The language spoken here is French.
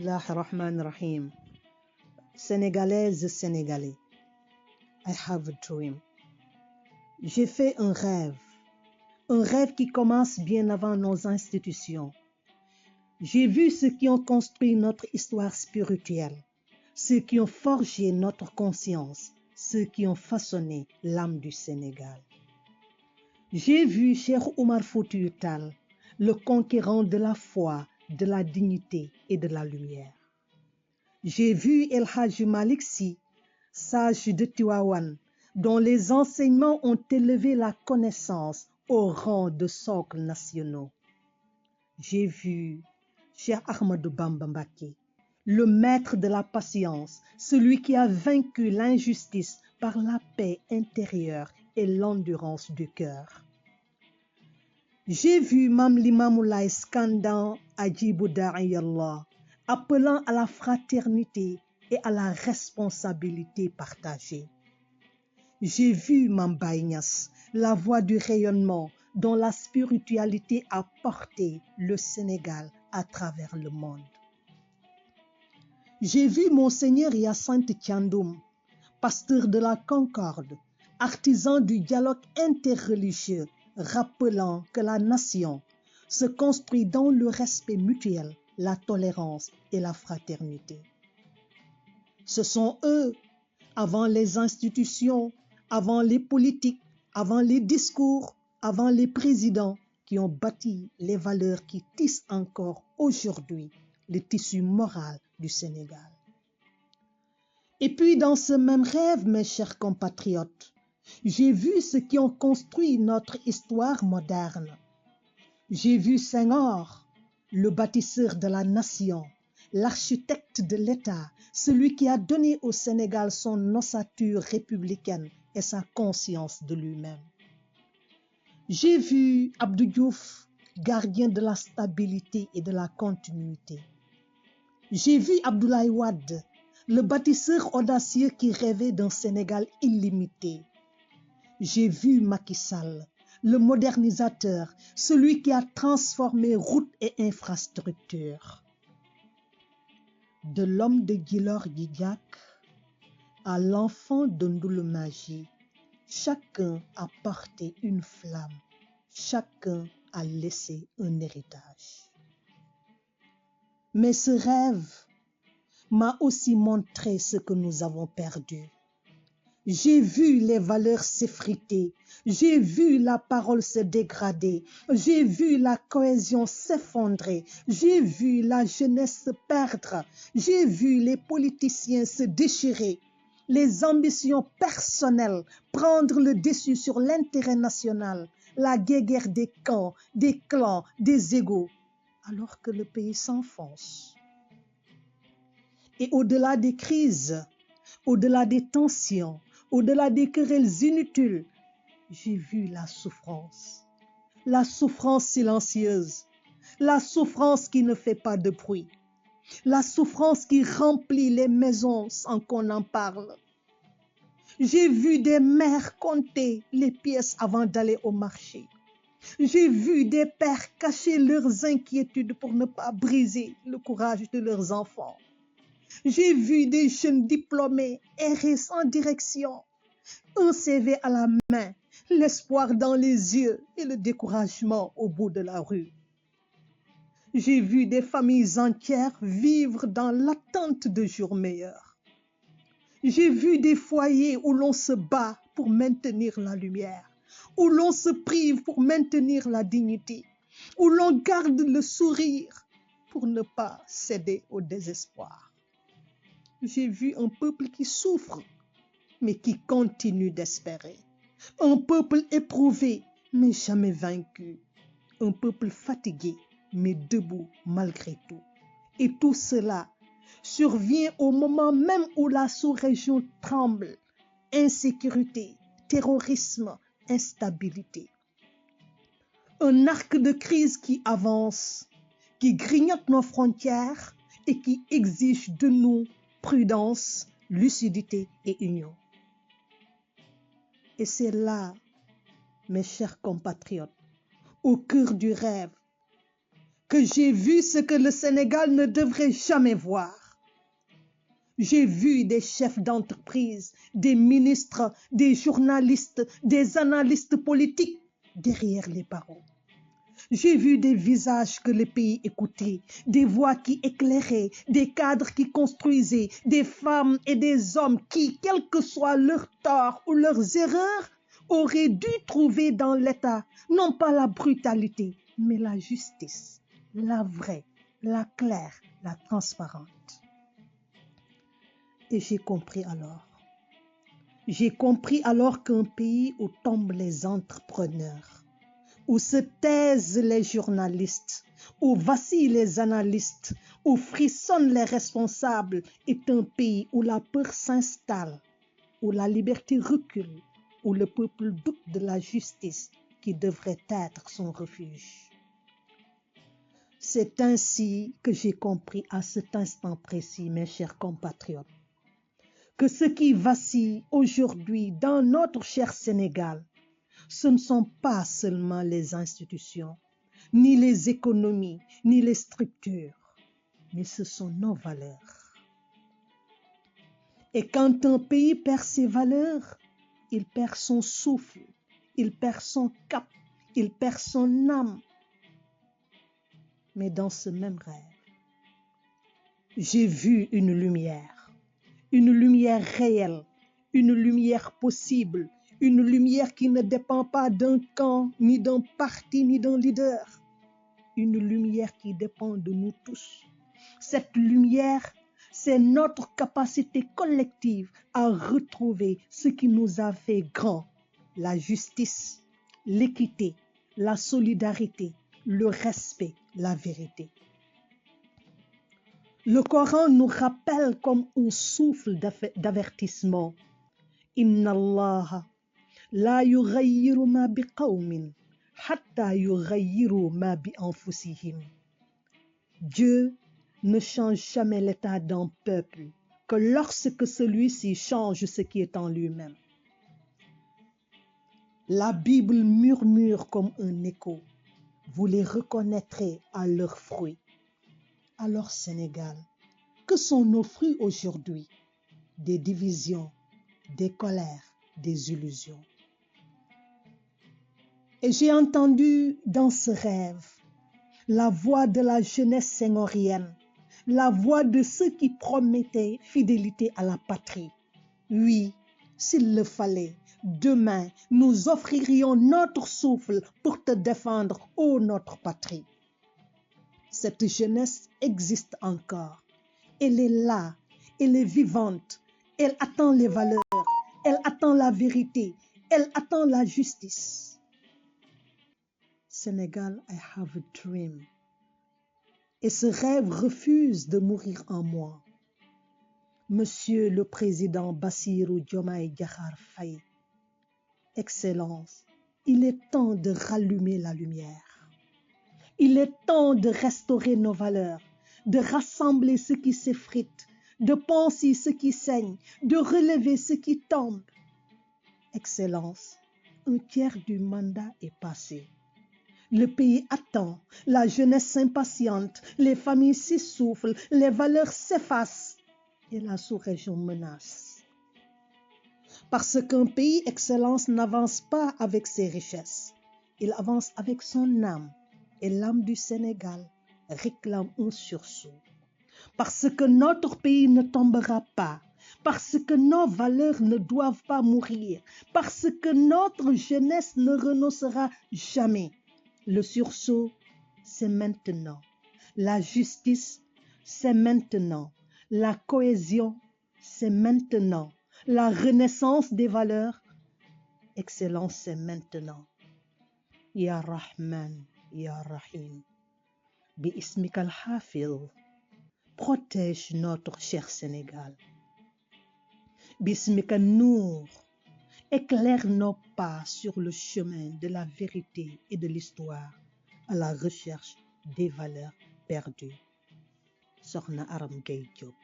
Bismillahirrahmanirrahim. Sénégalaise, Sénégalais, I have a dream. J'ai fait un rêve qui commence bien avant nos institutions. J'ai vu ceux qui ont construit notre histoire spirituelle, ceux qui ont forgé notre conscience, ceux qui ont façonné l'âme du Sénégal. J'ai vu Cheikh Oumar Foutiyou Tall, le conquérant de la foi, de la dignité et de la lumière. J'ai vu El Hadji Malick Sy, sage de Tivaouane, dont les enseignements ont élevé la connaissance au rang de socles nationaux. J'ai vu Cheikh Ahmadou Bamba Mbacké, le maître de la patience, celui qui a vaincu l'injustice par la paix intérieure et l'endurance du cœur. J'ai vu Mame Limamou Laye scandant Adjibou Da'i Allah, appelant à la fraternité et à la responsabilité partagée. J'ai vu Mame Baye Niass, la voix du rayonnement dont la spiritualité a porté le Sénégal à travers le monde. J'ai vu Monseigneur Hyacinthe Thiandoum, pasteur de la Concorde, artisan du dialogue interreligieux, rappelant que la nation se construit dans le respect mutuel, la tolérance et la fraternité. Ce sont eux, avant les institutions, avant les politiques, avant les discours, avant les présidents, qui ont bâti les valeurs qui tissent encore aujourd'hui le tissu moral du Sénégal. Et puis dans ce même rêve, mes chers compatriotes, j'ai vu ceux qui ont construit notre histoire moderne. J'ai vu Senghor, le bâtisseur de la nation, l'architecte de l'État, celui qui a donné au Sénégal son ossature républicaine et sa conscience de lui-même. J'ai vu Abdou Diouf, gardien de la stabilité et de la continuité. J'ai vu Abdoulaye Wade, le bâtisseur audacieux qui rêvait d'un Sénégal illimité. J'ai vu Macky Sall, le modernisateur, celui qui a transformé routes et infrastructures. De l'homme de Djilor Djidiack à l'enfant de Ndouloumaji, chacun a porté une flamme, chacun a laissé un héritage. Mais ce rêve m'a aussi montré ce que nous avons perdu. J'ai vu les valeurs s'effriter, j'ai vu la parole se dégrader, j'ai vu la cohésion s'effondrer, j'ai vu la jeunesse se perdre, j'ai vu les politiciens se déchirer, les ambitions personnelles prendre le dessus sur l'intérêt national, la guerre des camps, des clans, des égos, alors que le pays s'enfonce. Et au-delà des crises, au-delà des tensions, au-delà des querelles inutiles, j'ai vu la souffrance silencieuse, la souffrance qui ne fait pas de bruit, la souffrance qui remplit les maisons sans qu'on en parle. J'ai vu des mères compter les pièces avant d'aller au marché. J'ai vu des pères cacher leurs inquiétudes pour ne pas briser le courage de leurs enfants. J'ai vu des jeunes diplômés errer sans direction, un CV à la main, l'espoir dans les yeux et le découragement au bout de la rue. J'ai vu des familles entières vivre dans l'attente de jours meilleurs. J'ai vu des foyers où l'on se bat pour maintenir la lumière, où l'on se prive pour maintenir la dignité, où l'on garde le sourire pour ne pas céder au désespoir. J'ai vu un peuple qui souffre, mais qui continue d'espérer. Un peuple éprouvé, mais jamais vaincu. Un peuple fatigué, mais debout malgré tout. Et tout cela survient au moment même où la sous-région tremble. Insécurité, terrorisme, instabilité. Un arc de crise qui avance, qui grignote nos frontières et qui exige de nous prudence, lucidité et union. Et c'est là, mes chers compatriotes, au cœur du rêve, que j'ai vu ce que le Sénégal ne devrait jamais voir. J'ai vu des chefs d'entreprise, des ministres, des journalistes, des analystes politiques derrière les barreaux. J'ai vu des visages que le pays écoutait, des voix qui éclairaient, des cadres qui construisaient, des femmes et des hommes qui, quel que soit leur tort ou leurs erreurs, auraient dû trouver dans l'État non pas la brutalité, mais la justice, la vraie, la claire, la transparente. Et j'ai compris alors. J'ai compris alors qu'un pays où tombent les entrepreneurs, où se taisent les journalistes, où vacillent les analystes, où frissonnent les responsables, est un pays où la peur s'installe, où la liberté recule, où le peuple doute de la justice qui devrait être son refuge. C'est ainsi que j'ai compris à cet instant précis, mes chers compatriotes, que ce qui vacille aujourd'hui dans notre cher Sénégal, ce ne sont pas seulement les institutions, ni les économies, ni les structures, mais ce sont nos valeurs. Et quand un pays perd ses valeurs, il perd son souffle, il perd son cap, il perd son âme. Mais dans ce même rêve, j'ai vu une lumière réelle, une lumière possible, une lumière qui ne dépend pas d'un camp, ni d'un parti, ni d'un leader. Une lumière qui dépend de nous tous. Cette lumière, c'est notre capacité collective à retrouver ce qui nous a fait grands, la justice, l'équité, la solidarité, le respect, la vérité. Le Coran nous rappelle comme un souffle d'avertissement. Inna Allah la yughayyiru ma biqawmin hatta yughayyiru ma bi anfusihim. Dieu ne change jamais l'état d'un peuple que lorsque celui-ci change ce qui est en lui-même. La Bible murmure comme un écho. Vous les reconnaîtrez à leurs fruits. Alors Sénégal, que sont nos fruits aujourd'hui? Des divisions, des colères, des illusions. Et j'ai entendu dans ce rêve la voix de la jeunesse senghorienne, la voix de ceux qui promettaient fidélité à la patrie. Oui, s'il le fallait, demain, nous offririons notre souffle pour te défendre, ô notre patrie. Cette jeunesse existe encore. Elle est là, elle est vivante, elle attend les valeurs, elle attend la vérité, elle attend la justice. Sénégal, I have a dream. Et ce rêve refuse de mourir en moi. Monsieur le Président Bassirou Diomaye Diakhar Faye, Excellence, il est temps de rallumer la lumière. Il est temps de restaurer nos valeurs, de rassembler ce qui s'effrite, de panser ce qui saigne, de relever ce qui tombe. Excellence, un tiers du mandat est passé. Le pays attend, la jeunesse s'impatiente, les familles s'essoufflent, les valeurs s'effacent et la sous-région menace. Parce qu'un pays, Excellence, n'avance pas avec ses richesses, il avance avec son âme. Et l'âme du Sénégal réclame un sursaut. Parce que notre pays ne tombera pas, parce que nos valeurs ne doivent pas mourir, parce que notre jeunesse ne renoncera jamais. Le sursaut, c'est maintenant. La justice, c'est maintenant. La cohésion, c'est maintenant. La renaissance des valeurs, Excellence, c'est maintenant. Ya Rahman. Ya Rahim, bi ismikal Hafil, protège notre cher Sénégal. Bismikal Nour, éclaire nos pas sur le chemin de la vérité et de l'histoire à la recherche des valeurs perdues. Sokhna Aram Gueye Diop.